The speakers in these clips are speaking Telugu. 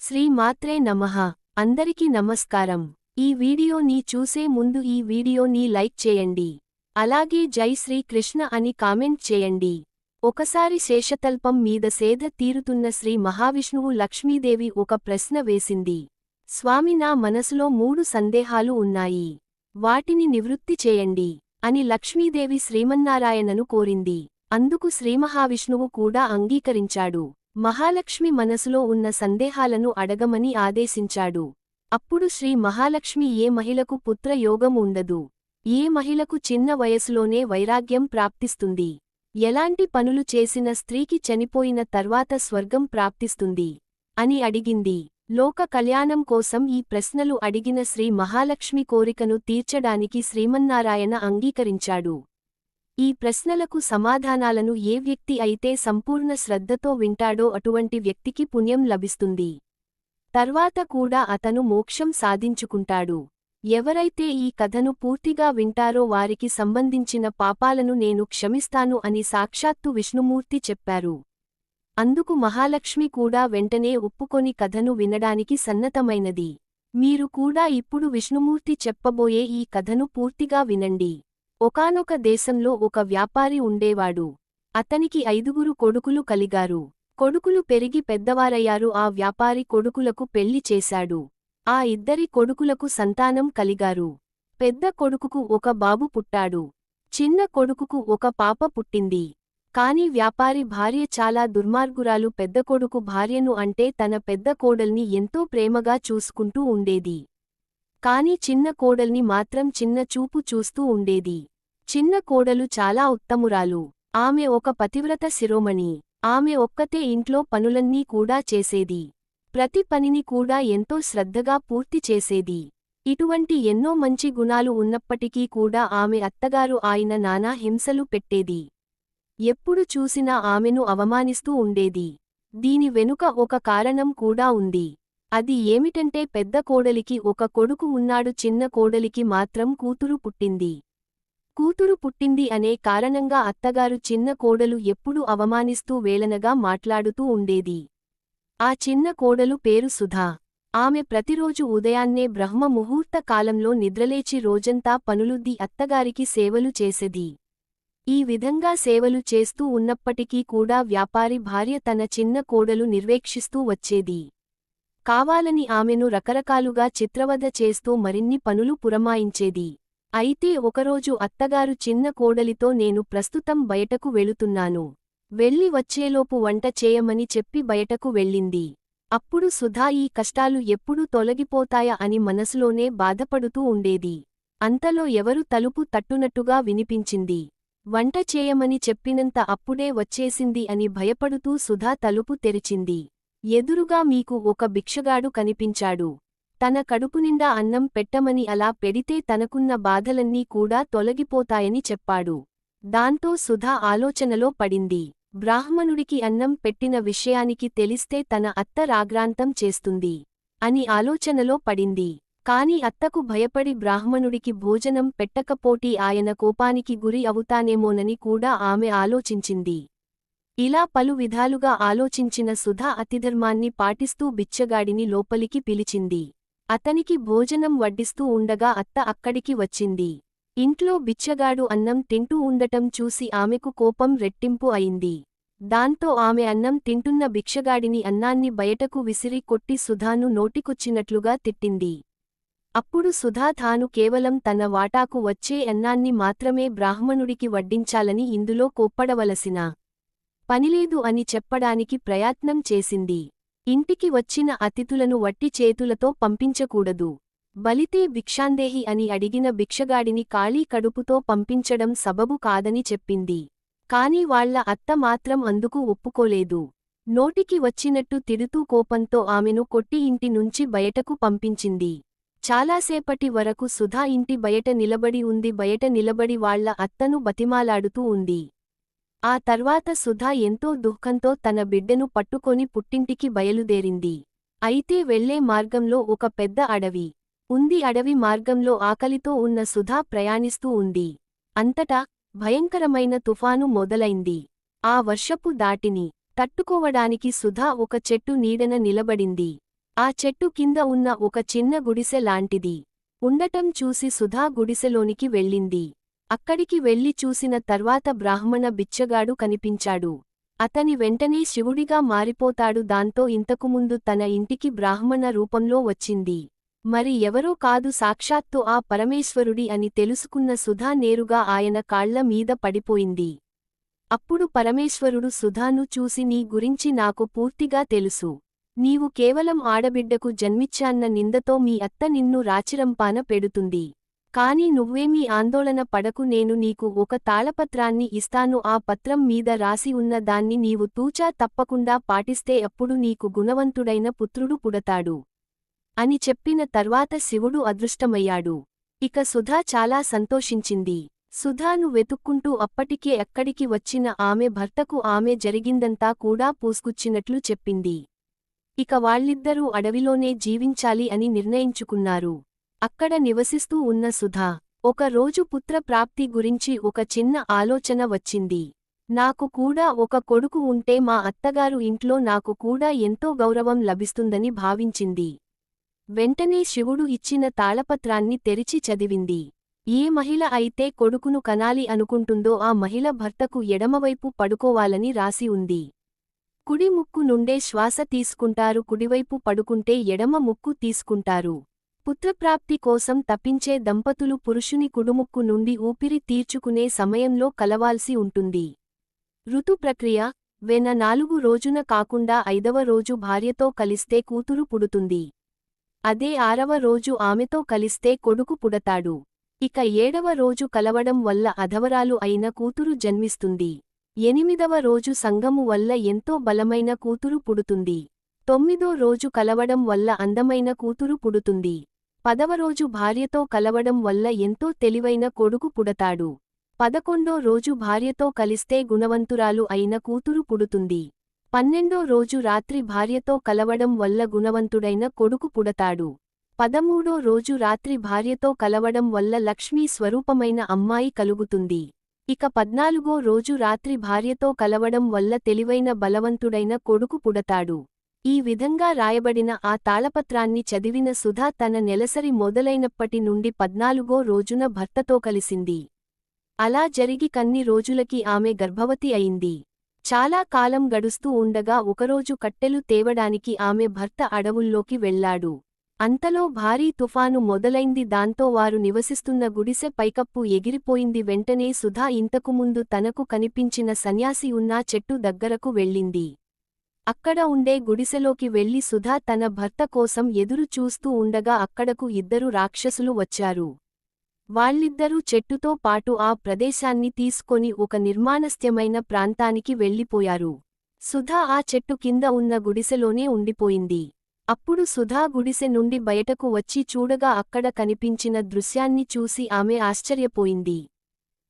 శ్రీ మాత్రే నమః. అందరికీ నమస్కారం. ఈ వీడియోని చూసే ముందు ఈ వీడియోని లైక్ చేయండి. అలాగే జై శ్రీ కృష్ణ అని కామెంట్ చేయండి. ఒకసారి శేషతల్పం మీద సేద తీరుతున్న శ్రీ మహావిష్ణువు లక్ష్మీదేవి ఒక ప్రశ్న వేసింది. స్వామి, నా మనసులో 3 సందేహాలు ఉన్నాయి. వాటిని నివృత్తి చేయండి అని లక్ష్మీదేవి శ్రీమన్నారాయణను కోరింది. అందుకు శ్రీమహావిష్ణువు కూడా అంగీకరించాడు. మహాలక్ష్మి మనసులో ఉన్న సందేహాలను అడగమని ఆదేశించాడు. అప్పుడు శ్రీ మహాలక్ష్మి, ఏ మహిళకు పుత్ర యోగం ఉండదు, ఏ మహిళకు చిన్న వయసులోనే వైరాగ్యం ప్రాప్తిస్తుంది, ఎలాంటి పనులు చేసిన స్త్రీకి చనిపోయిన తర్వాత స్వర్గం ప్రాప్తిస్తుంది అని అడిగింది. లోక కళ్యాణం కోసం ఈ ప్రశ్నలు అడిగిన శ్రీ మహాలక్ష్మి కోరికను తీర్చడానికి శ్రీమన్నారాయణ అంగీకరించాడు. ఈ ప్రశ్నలకు సమాధానాలను ఏ వ్యక్తి అయితే సంపూర్ణ శ్రద్ధతో వింటాడో అటువంటి వ్యక్తికి పుణ్యం లభిస్తుంది. తర్వాత కూడా అతను మోక్షం సాధించుకుంటాడు. ఎవరైతే ఈ కథను పూర్తిగా వింటారో వారికి సంబంధించిన పాపాలను నేను క్షమిస్తాను అని సాక్షాత్తు విష్ణుమూర్తి చెప్పారు. అందుకు మహాలక్ష్మి కూడా వెంటనే ఒప్పుకొని కథను వినడానికి సన్నతమైనది. మీరు కూడా ఇప్పుడు విష్ణుమూర్తి చెప్పబోయే ఈ కథను పూర్తిగా వినండి. ఒకానొక దేశంలో ఒక వ్యాపారి ఉండేవాడు. అతనికి 5 కొడుకులు కలిగారు. కొడుకులు పెరిగి పెద్దవారయ్యారు. ఆ వ్యాపారి కొడుకులకు పెళ్లి చేశాడు. ఆ 2 కొడుకులకు సంతానం కలిగారు. పెద్ద కొడుకుకు ఒక బాబు పుట్టాడు. చిన్న కొడుకుకు ఒక పాప పుట్టింది. కాని వ్యాపారి భార్య చాలా దుర్మార్గురాలు. పెద్ద కొడుకు భార్యను అంటే తన పెద్ద కోడల్ని ఎంతో ప్రేమగా చూసుకుంటూ ఉండేది. కాని చిన్న కోడల్ని మాత్రం చిన్న చూపు చూస్తూ ఉండేది. చిన్న కోడలు చాలా ఉత్తమురాలు. ఆమె ఒక పతివ్రత శిరోమణి. ఆమె ఒక్కతే ఇంట్లో పనులన్నీ కూడా చేసేది. ప్రతి పనిని కూడా ఎంతో శ్రద్ధగా పూర్తి చేసేది. ఇటువంటి ఎన్నో మంచి గుణాలు ఉన్నప్పటికీ కూడా ఆమె అత్తగారు ఆయన నానా హింసలు పెట్టేది. ఎప్పుడు చూసినా ఆమెను అవమానిస్తూ ఉండేది. దీని వెనుక ఒక కారణం కూడా ఉంది. అది ఏమిటంటే పెద్ద కోడలికి ఒక కొడుకు ఉన్నాడు, చిన్న కోడలికి మాత్రం కూతురు పుట్టింది. కూతురు పుట్టింది అనే కారణంగా అత్తగారు చిన్న కోడలు ఎప్పుడూ అవమానిస్తూ వేళనగా మాట్లాడుతూ ఉండేది. ఆ చిన్న కోడలు పేరు సుధా. ఆమె ప్రతిరోజు ఉదయాన్నే బ్రహ్మ ముహూర్త కాలంలో నిద్రలేచి రోజంతా పనులుద్ది అత్తగారికి సేవలు చేసేది. ఈ విధంగా సేవలు చేస్తూ ఉన్నప్పటికీ కూడా వ్యాపారి భార్య తన చిన్న కోడలు నిర్వేక్షిస్తూ వచ్చేది. కావాలని ఆమెను రకరకాలుగా చిత్రవద చేస్తూ మరిన్ని పనులు పురమాయించేది. అయితే ఒకరోజు అత్తగారు చిన్న కోడలితో, నేను ప్రస్తుతం బయటకు వెళుతున్నాను, వెళ్ళి వచ్చేలోపు వంట చేయమని చెప్పి బయటకు వెళ్ళింది. అప్పుడు సుధా ఈ కష్టాలు ఎప్పుడు తొలగిపోతాయా అని మనసులోనే బాధపడుతూ ఉండేది. అంతలో ఎవరు తలుపు తట్టునట్టుగా వినిపించింది. వంట చేయమని చెప్పినంత అప్పుడే వచ్చేసింది అని భయపడుతూ సుధా తలుపు తెరిచింది. ఎదురుగా మీకు ఒక భిక్షగాడు కనిపించాడు. తన కడుపునిండా అన్నం పెట్టమని, అలా పెడితే తనకున్న బాధలన్నీ కూడా తొలగిపోతాయని చెప్పాడు. దాంతో సుధా ఆలోచనలో పడింది. బ్రాహ్మణుడికి అన్నం పెట్టిన విషయానికి తెలిస్తే తన అత్త రాగ్రాంతం చేస్తుంది అని ఆలోచనలో పడింది. కాని అత్తకు భయపడి బ్రాహ్మణుడికి భోజనం పెట్టకపోతే ఆయన కోపానికి గురి అవుతానేమోనని కూడా ఆమె ఆలోచించింది. ఇలా పలు విధాలుగా ఆలోచించిన సుధా అతిధర్మాన్ని పాటిస్తూ బిచ్చగాడిని లోపలికి పిలిచింది. అతనికి భోజనం వడ్డిస్తూ ఉండగా అత్త అక్కడికి వచ్చింది. ఇంట్లో బిచ్చగాడు అన్నం తింటూ ఉండటం చూసి ఆమెకు కోపం రెట్టింపు అయింది. దాంతో ఆమె అన్నం తింటున్న భిక్షగాడిని అన్నాన్ని బయటకు విసిరి కొట్టి సుధాను నోటికొచ్చినట్లుగా తిట్టింది. అప్పుడు సుధా తాను కేవలం తన వాటాకు వచ్చే అన్నాన్ని మాత్రమే బ్రాహ్మణుడికి వడ్డించాలని, ఇందులో కోప్పడవలసిన పనిలేదు అని చెప్పడానికి ప్రయత్నం చేసింది. ఇంటికి వచ్చిన అతిథులను వట్టి చేతులతో పంపించకూడదు, బలితే భిక్షాందేహి అని అడిగిన భిక్షగాడిని ఖాళీ కడుపుతో పంపించడం సబబు కాదని చెప్పింది. కాని వాళ్ల అత్త మాత్రం అందుకు ఒప్పుకోలేదు. నోటికి వచ్చినట్టు తిడుతూ కోపంతో ఆమెను కొట్టి ఇంటి నుంచి బయటకు పంపించింది. చాలాసేపటి వరకు సుధా ఇంటి బయట నిలబడి ఉంది. బయట నిలబడి వాళ్ల అత్తను బతిమాలాడుతూ ఉంది. ఆ తర్వాత సుధా ఎంతో దుఃఖంతో తన బిడ్డను పట్టుకొని పుట్టింటికి బయలుదేరింది. అయితే వెళ్లే మార్గంలో ఒక పెద్ద అడవి ఉంది. అడవి మార్గంలో ఆకలితో ఉన్న సుధా ప్రయాణిస్తూ ఉంది. అంతటా భయంకరమైన తుఫాను మొదలైంది. ఆ వర్షపు దాటిని తట్టుకోవడానికి సుధా ఒక చెట్టు నీడన నిలబడింది. ఆ చెట్టు కింద ఉన్న ఒక చిన్న గుడిసె లాంటిది ఉండటం చూసి సుధా గుడిసెలోనికి వెళ్ళింది. అక్కడికి వెళ్లి చూసిన తర్వాత బ్రాహ్మణ బిచ్చగాడు కనిపించాడు. అతని వెంటనే శివుడిగా మారిపోతాడు. దాంతో ఇంతకుముందు తన ఇంటికి బ్రాహ్మణ రూపంలో వచ్చింది మరి ఎవరో కాదు, సాక్షాత్తు ఆ పరమేశ్వరుడి అని తెలుసుకున్న సుధా నేరుగా ఆయన కాళ్ల మీద పడిపోయింది. అప్పుడు పరమేశ్వరుడు సుధాను చూసి, నీ గురించి నాకు పూర్తిగా తెలుసు. నీవు కేవలం ఆడబిడ్డకు జన్మిచ్చాన్న నిందతో మీ అత్త నిన్ను రాచిరంపాన పెడుతుంది. కాని నువ్వేమీ ఆందోళన పడకు, నేను నీకు ఒక తాళపత్రాన్ని ఇస్తాను. ఆ పత్రం మీద రాసి ఉన్న దాన్ని నీవు తూచా తప్పకుండా పాటిస్తే అప్పుడు నీకు గుణవంతుడైన పుత్రుడు పుడతాడు అని చెప్పిన తర్వాత శివుడు అదృష్టమయ్యాడు. ఇక సుధా చాలా సంతోషించింది. సుధాను వెతుక్కుంటూ అప్పటికే అక్కడికి వచ్చిన ఆమె భర్తకు ఆమె జరిగిందంతా కూడా పూసుకుచ్చినట్లు చెప్పింది. ఇక వాళ్ళిద్దరూ అడవిలోనే జీవించాలి అని నిర్ణయించుకున్నారు. అక్కడ నివసిస్తూ ఉన్న సుధా ఒక రోజు పుత్రప్రాప్తి గురించి ఒక చిన్న ఆలోచన వచ్చింది. నాకు కూడా ఒక కొడుకు ఉంటే మా అత్తగారు ఇంట్లో నాకు కూడా ఎంతో గౌరవం లభిస్తుందని భావించింది. వెంటనే శివుడు ఇచ్చిన తాళపత్రాన్ని తెరిచి చదివింది. ఏ మహిళ అయితే కొడుకును కనాలి అనుకుంటుందో ఆ మహిళ భర్తకు ఎడమవైపు పడుకోవాలని రాసి ఉంది. కుడి ముక్కు నుండే శ్వాస తీసుకుంటారు, కుడివైపు పడుకుంటే ఎడమ ముక్కు తీసుకుంటారు. పుత్రప్రాప్తి కోసం తపించే దంపతులు పురుషుని కుడిముక్కు నుండి ఊపిరి తీర్చుకునే సమయంలో కలవాల్సి ఉంటుంది. ఋతు ప్రక్రియ వెన 4 రోజున కాకుండా 5వ రోజు భార్యతో కలిస్తే కూతురు పుడుతుంది. అదే 6వ రోజు ఆమెతో కలిస్తే కొడుకు పుడతాడు. ఇక 7వ రోజు కలవడం వల్ల అధవరాలు అయిన కూతురు జన్మిస్తుంది. 8వ రోజు సంగము వల్ల ఎంతో బలమైన కూతురు పుడుతుంది. 9వ రోజు కలవడం వల్ల అందమైన కూతురు పుడుతుంది. 10వ రోజు భార్యతో కలవడం వల్ల ఎంతో తెలివైన కొడుకు పుడతాడు. 11వ రోజు భార్యతో కలిస్తే గుణవంతురాలు అయిన కూతురు పుడుతుంది. 12వ రోజు రాత్రి భార్యతో కలవడం వల్ల గుణవంతుడైన కొడుకు పుడతాడు. 13వ రోజు రాత్రి భార్యతో కలవడం వల్ల లక్ష్మీ స్వరూపమైన అమ్మాయి కలుగుతుంది. ఇక 14వ రోజు రాత్రి భార్యతో కలవడం వల్ల తెలివైన బలవంతుడైన కొడుకు పుడతాడు. ఈ విధంగా రాయబడిన ఆ తాళపత్రాన్ని చదివిన సుధా తన నెలసరి మొదలైనప్పటి నుండి 14వ రోజున భర్తతో కలిసింది. అలా జరిగి కన్ని రోజులకి ఆమె గర్భవతి అయింది. చాలా కాలం గడుస్తూ ఉండగా ఒకరోజు కట్టెలు తేవడానికి ఆమె భర్త అడవుల్లోకి వెళ్లాడు. అంతలో భారీ తుఫాను మొదలైంది. దాంతో వారు నివసిస్తున్న గుడిసె పైకప్పు ఎగిరిపోయింది. వెంటనే సుధా ఇంతకుముందు తనకు కనిపించిన సన్యాసి ఉన్న చెట్టు దగ్గరకు వెళ్ళింది. అక్కడ ఉండే గుడిసెలోకి వెళ్లి సుధా తన భర్త కోసం ఎదురు చూస్తూ ఉండగా అక్కడకు 2 రాక్షసులు వచ్చారు. వాళ్ళిద్దరూ చెట్టుతో పాటు ఆ ప్రదేశాన్ని తీసుకొని ఒక నిర్మాణస్థ్యమైన ప్రాంతానికి వెళ్ళిపోయారు. సుధా ఆ చెట్టు కింద ఉన్న గుడిసెలోనే ఉండిపోయింది. అప్పుడు సుధా గుడిసె నుండి బయటకు వచ్చి చూడగా అక్కడ కనిపించిన దృశ్యాన్ని చూసి ఆమె ఆశ్చర్యపోయింది.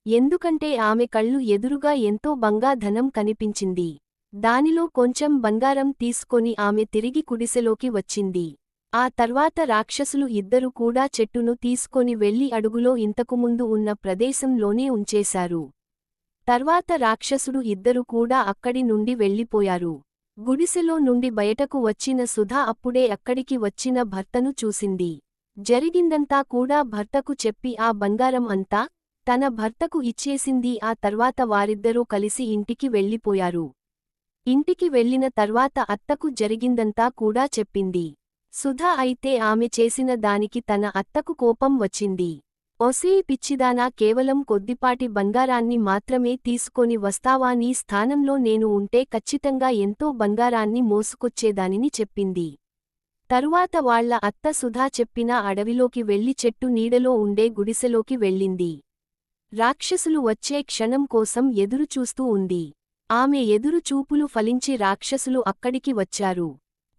ఎందుకంటే ఆమె కళ్ళు ఎదురుగా ఎంతో బంగాధనం కనిపించింది. దానిలో కొంచెం బంగారం తీసుకొని ఆమె తిరిగి గుడిసెలోకి వచ్చింది. ఆ తర్వాత రాక్షసులు 2 కూడా చెట్టును తీసుకొని వెళ్లి అడుగులో ఇంతకుముందు ఉన్న ప్రదేశంలోనే ఉంచేశారు. తర్వాత రాక్షసుడు 2 కూడా అక్కడి నుండి వెళ్ళిపోయారు. గుడిసెలో నుండి బయటకు వచ్చిన సుధా అప్పుడే అక్కడికి వచ్చిన భర్తను చూసింది. జరిగిందంతా కూడా భర్తకు చెప్పి ఆ బంగారం అంతా తన భర్తకు ఇచ్చేసింది. ఆ తర్వాత వారిద్దరూ కలిసి ఇంటికి వెళ్ళిపోయారు. ఇంటికి వెళ్లిన తర్వాత అత్తకు జరిగిందంతా కూడా చెప్పింది. సుధా అయితే ఆమె చేసిన దానికి తన అత్తకు కోపం వచ్చింది. ఒసే పిచ్చిదానా, కేవలం కొద్దిపాటి బంగారాన్ని మాత్రమే తీసుకొని వస్తావా? నీ స్థానంలో నేను ఉంటే ఖచ్చితంగా ఎంతో బంగారాన్ని మోసుకొచ్చేదానిని చెప్పింది. తరువాత వాళ్ల అత్త సుధా చెప్పిన అడవిలోకి వెళ్లి చెట్టు నీడలో ఉండే గుడిసెలోకి వెళ్ళింది. రాక్షసులు వచ్చే క్షణం కోసం ఎదురుచూస్తూ ఉంది. ఆమె ఎదురు చూపులు ఫలించి రాక్షసులు అక్కడికి వచ్చారు.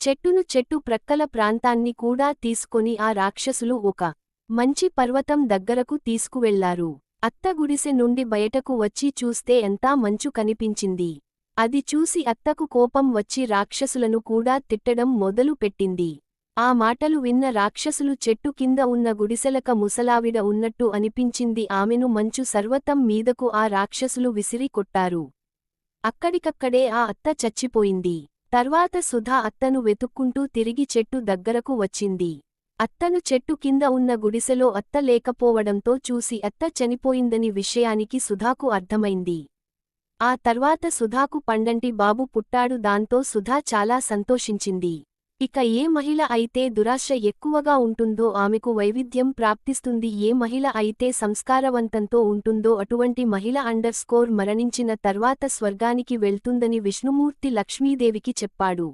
చెట్టు ప్రక్కల ప్రాంతాన్ని కూడా తీసుకొని ఆ రాక్షసులు ఒక మంచి పర్వతం దగ్గరకు తీసుకువెళ్లారు. అత్త గుడిసె నుండి బయటకు వచ్చి చూస్తే ఎంతా మంచు కనిపించింది. అది చూసి అత్తకు కోపం వచ్చి రాక్షసులను కూడా తిట్టడం మొదలు పెట్టింది. ఆ మాటలు విన్న రాక్షసులు చెట్టు కింద ఉన్న గుడిసెలక ముసలావిడ ఉన్నట్టు అనిపించింది. ఆమెను మంచు సర్వతం మీదకు ఆ రాక్షసులు విసిరి కొట్టారు. అక్కడికక్కడే ఆ అత్త చచ్చిపోయింది. తర్వాత సుధా అత్తను వెతుక్కుంటూ తిరిగి చెట్టు దగ్గరకు వచ్చింది. అత్తను చెట్టు కింద ఉన్న గుడిసెలో అత్త లేకపోవడంతో చూసి అత్త చనిపోయిందని విషయానికి సుధాకు అర్థమైంది. ఆ తర్వాత సుధాకు పండంటి బాబు పుట్టాడు. దాంతో సుధా చాలా సంతోషించింది. ఇక ఏ మహిళ అయితే దురాశ ఎక్కువగా ఉంటుందో ఆమెకు వైవిధ్యం ప్రాప్తిస్తుంది. ఏ మహిళ అయితే సంస్కారవంతంతో ఉంటుందో అటువంటి మహిళ మరణించిన తర్వాత స్వర్గానికి వెళ్తుందని విష్ణుమూర్తి లక్ష్మీదేవికి చెప్పాడు.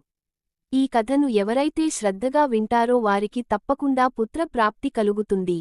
ఈ కథను ఎవరైతే శ్రద్ధగా వింటారో వారికి తప్పకుండా పుత్ర ప్రాప్తి కలుగుతుంది.